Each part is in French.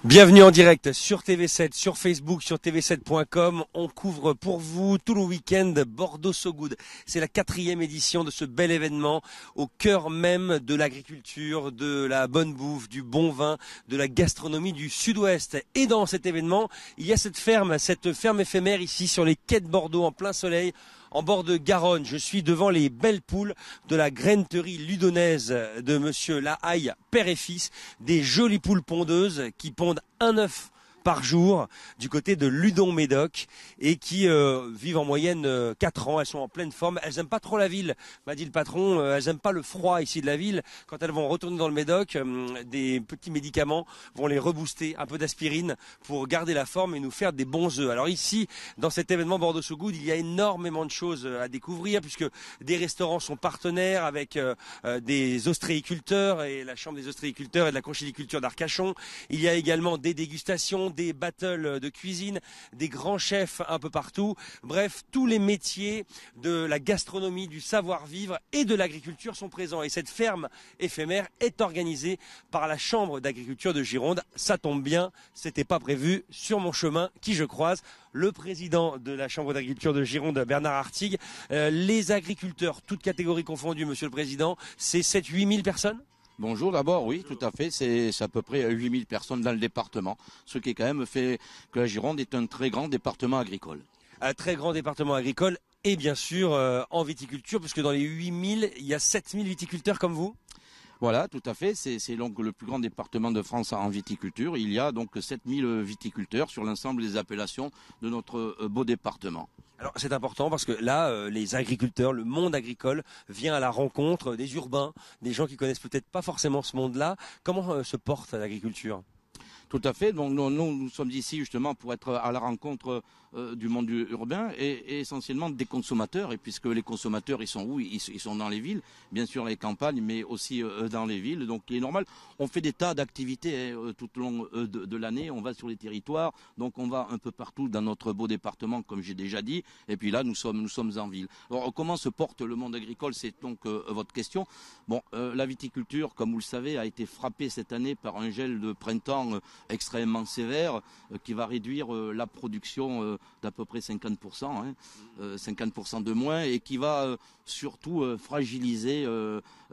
Bienvenue en direct sur TV7, sur Facebook, sur tv7.com. On couvre pour vous tout le week-end Bordeaux So Good. C'est la 4e édition de ce bel événement au cœur même de l'agriculture, de la bonne bouffe, du bon vin, de la gastronomie du Sud-Ouest. Et dans cet événement, il y a cette ferme éphémère ici sur les quais de Bordeaux en plein soleil, en bord de Garonne. Je suis devant les belles poules de la graineterie ludonnaise de monsieur Lahaye, père et fils, des jolies poules pondeuses qui pondent un œuf par jour du côté de Ludon-Médoc et qui vivent en moyenne 4 ans. Elles sont en pleine forme. Elles n'aiment pas trop la ville, m'a dit le patron. Elles n'aiment pas le froid ici de la ville. Quand elles vont retourner dans le Médoc, des petits médicaments vont les rebooster, un peu d'aspirine pour garder la forme et nous faire des bons œufs. Alors ici, dans cet événement Bordeaux So Good, il y a énormément de choses à découvrir puisque des restaurants sont partenaires avec des ostréiculteurs et la Chambre des ostréiculteurs et de la conchyliculture d'Arcachon. Il y a également des dégustations, des battles de cuisine, des grands chefs un peu partout. Bref, tous les métiers de la gastronomie, du savoir-vivre et de l'agriculture sont présents. Et cette ferme éphémère est organisée par la Chambre d'agriculture de Gironde. Ça tombe bien, c'était pas prévu sur mon chemin qui je croise le président de la Chambre d'agriculture de Gironde, Bernard Artigue. Les agriculteurs, toutes catégories confondues, monsieur le président, c'est 7-8 000 personnes? Bonjour d'abord, oui, tout à fait, c'est à peu près 8000 personnes dans le département, ce qui est quand même fait que la Gironde est un très grand département agricole. Un très grand département agricole et bien sûr en viticulture, puisque dans les 8000, il y a 7000 viticulteurs comme vous. Voilà, tout à fait, c'est donc le plus grand département de France en viticulture. Il y a donc 7000 viticulteurs sur l'ensemble des appellations de notre beau département. Alors c'est important parce que là, les agriculteurs, le monde agricole vient à la rencontre des urbains, des gens qui connaissent peut-être pas forcément ce monde-là. Comment se porte l'agriculture ? Tout à fait. Donc nous sommes ici justement pour être à la rencontre du monde urbain et essentiellement des consommateurs. Et puisque les consommateurs, ils sont où ? Ils sont dans les villes, bien sûr les campagnes, mais aussi dans les villes. Donc il est normal. On fait des tas d'activités tout au long de l'année. On va sur les territoires. Donc on va un peu partout dans notre beau département, comme j'ai déjà dit. Et puis là, nous sommes en ville. Alors comment se porte le monde agricole ? C'est donc votre question. Bon, la viticulture, comme vous le savez, a été frappée cette année par un gel de printemps extrêmement sévère qui va réduire la production d'à peu près 50%, 50% de moins, et qui va surtout fragiliser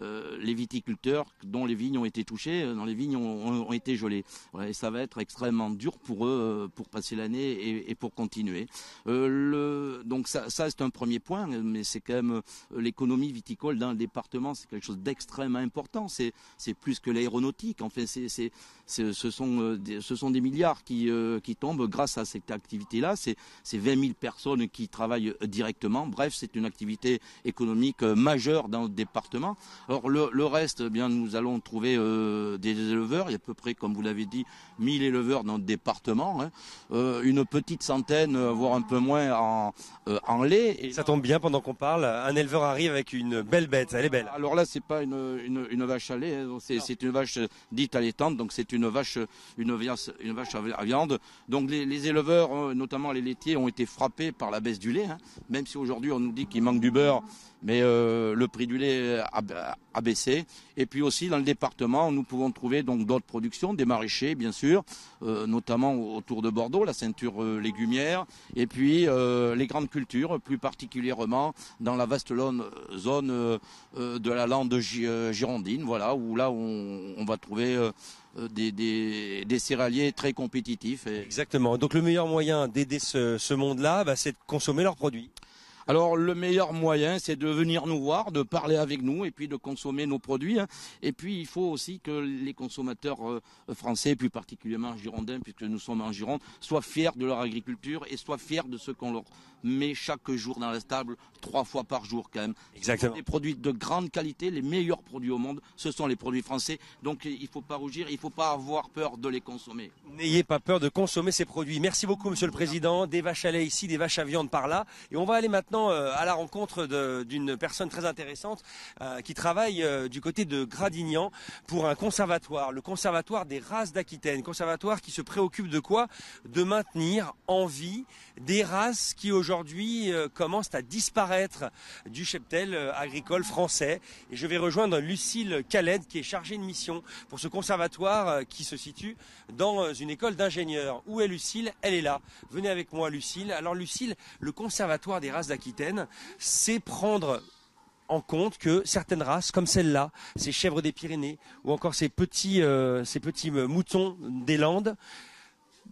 les viticulteurs dont les vignes ont été touchées, dont les vignes ont été gelées. Voilà, et ça va être extrêmement dur pour eux pour passer l'année et pour continuer. Donc ça c'est un premier point, mais c'est quand même l'économie viticole dans le département, c'est quelque chose d'extrêmement important. C'est plus que l'aéronautique. Enfin, ce sont des milliards qui tombent grâce à cette activité-là. C'est 20 000 personnes qui travaillent directement. Bref, c'est une activité économique majeure dans le département. Alors le reste, eh bien, nous allons trouver des éleveurs. Il y a à peu près, comme vous l'avez dit, 1000 éleveurs dans le département. Une petite centaine, voire un peu moins en lait. Et ça tombe bien pendant qu'on parle. Un éleveur arrive avec une belle bête. Elle est belle. Alors là, c'est pas une vache à lait. C'est une vache dite allaitante. Donc c'est une vache à viande. Donc les éleveurs, notamment les laitiers, ont été frappés par la baisse du lait. Même si aujourd'hui on nous dit qu'il manque du beurre, mais le prix du lait a baissé. Et puis aussi dans le département, nous pouvons trouver donc d'autres productions, des maraîchers bien sûr, notamment autour de Bordeaux, la ceinture légumière, et puis les grandes cultures, plus particulièrement dans la vaste zone de la lande girondine, voilà, où là on va trouver des céréaliers très compétitifs. Exactement. Donc le meilleur moyen d'aider ce monde-là, c'est de consommer leurs produits. Alors le meilleur moyen, c'est de venir nous voir, de parler avec nous et puis de consommer nos produits. Et puis il faut aussi que les consommateurs français, plus particulièrement girondins, puisque nous sommes en Gironde, soient fiers de leur agriculture et soient fiers de ce qu'on leur met chaque jour dans la table, 3 fois par jour quand même. Exactement. Des produits de grande qualité, les meilleurs produits au monde, ce sont les produits français. Donc il ne faut pas rougir, il ne faut pas avoir peur de les consommer. N'ayez pas peur de consommer ces produits. Merci beaucoup, Monsieur le Président. Des vaches à lait ici, des vaches à viande par là. Et on va aller maintenant à la rencontre d'une personne très intéressante qui travaille du côté de Gradignan pour un conservatoire, le conservatoire des races d'Aquitaine. Conservatoire qui se préoccupe de quoi ? De maintenir en vie des races qui aujourd'hui aujourd'hui commencent à disparaître du cheptel agricole français. Et je vais rejoindre Lucille Caled qui est chargée de mission pour ce conservatoire qui se situe dans une école d'ingénieurs. Où est Lucille? Elle est là. Venez avec moi Lucille. Alors Lucille, le conservatoire des races d'Aquitaine, c'est prendre en compte que certaines races, comme celle-là, ces chèvres des Pyrénées ou encore ces petits moutons des Landes,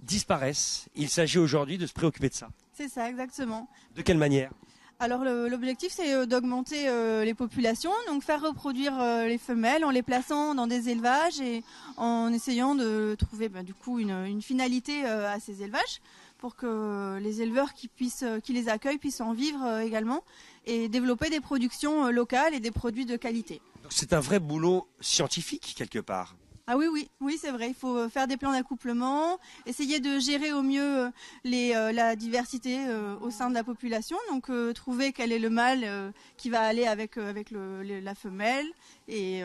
disparaissent. Il s'agit aujourd'hui de se préoccuper de ça. C'est ça, exactement. De quelle manière? Alors l'objectif c'est d'augmenter les populations, donc faire reproduire les femelles en les plaçant dans des élevages et en essayant de trouver du coup une finalité à ces élevages pour que les éleveurs qui les accueillent puissent en vivre également et développer des productions locales et des produits de qualité. Donc c'est un vrai boulot scientifique quelque part. Ah oui, c'est vrai. Il faut faire des plans d'accouplement, essayer de gérer au mieux la diversité au sein de la population. Donc trouver quel est le mâle qui va aller avec la femelle. Et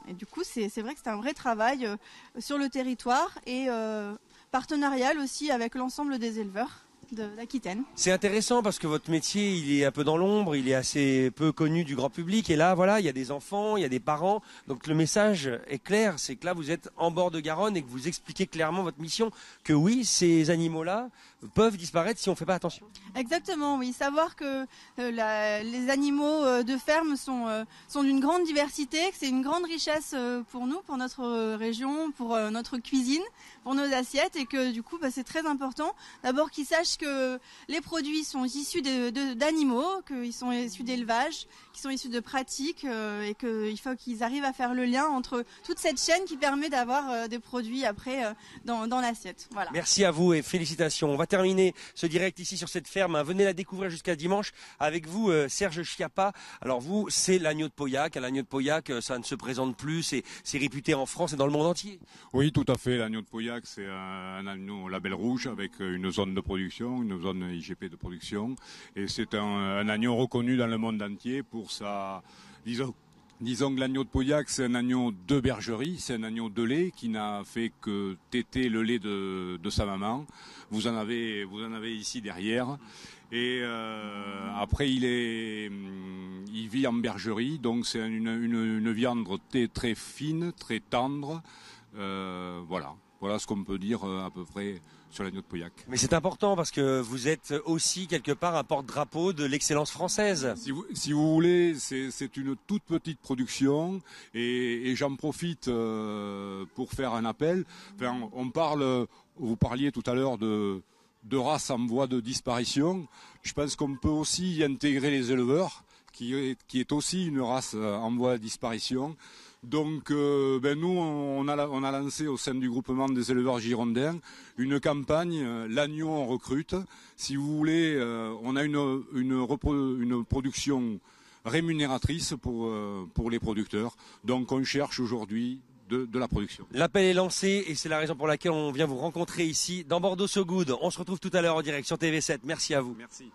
du coup, c'est vrai que c'est un vrai travail sur le territoire et partenarial aussi avec l'ensemble des éleveurs d'Aquitaine. C'est intéressant parce que votre métier, il est un peu dans l'ombre, il est assez peu connu du grand public. Et là, voilà, il y a des enfants, il y a des parents. Donc le message est clair, c'est que là, vous êtes en bord de Garonne et que vous expliquez clairement votre mission, que oui, ces animaux-là peuvent disparaître si on ne fait pas attention. Exactement, oui. Savoir que les animaux de ferme sont d'une grande diversité, que c'est une grande richesse pour nous, pour notre région, pour notre cuisine, pour nos assiettes et que du coup, c'est très important. D'abord qu'ils sachent que les produits sont issus d'animaux, qu'ils sont issus d'élevage, qu'ils sont issus de pratiques et qu'il faut qu'ils arrivent à faire le lien entre toute cette chaîne qui permet d'avoir des produits après dans l'assiette. Voilà. Merci à vous et félicitations. On va terminer ce direct ici sur cette ferme. Venez la découvrir jusqu'à dimanche avec vous, Serge Schiappa. Alors vous, c'est l'agneau de Pauillac. L'agneau de Pauillac, ça ne se présente plus. C'est réputé en France et dans le monde entier. Oui, tout à fait. L'agneau de Pauillac, c'est un agneau label rouge avec une zone de production, une zone IGP de production. Et c'est un agneau reconnu dans le monde entier pour sa... Disons que l'agneau de Pauillac, c'est un agneau de bergerie, c'est un agneau de lait qui n'a fait que téter le lait de sa maman. Vous en avez ici derrière. Et après, il vit en bergerie, donc c'est une viande très fine, très tendre. Voilà ce qu'on peut dire à peu près sur l'agneau de Pauillac. Mais c'est important parce que vous êtes aussi quelque part un porte-drapeau de l'excellence française. Si vous voulez, c'est une toute petite production et j'en profite pour faire un appel. Enfin, vous parliez tout à l'heure de races en voie de disparition. Je pense qu'on peut aussi y intégrer les éleveurs, qui est aussi une race en voie de disparition. Donc nous, on a lancé au sein du groupement des éleveurs girondins une campagne, l'agneau on recrute. Si vous voulez, on a une production rémunératrice pour les producteurs. Donc on cherche aujourd'hui de la production. L'appel est lancé et c'est la raison pour laquelle on vient vous rencontrer ici dans Bordeaux So Good. On se retrouve tout à l'heure en direct sur TV7. Merci à vous. Merci.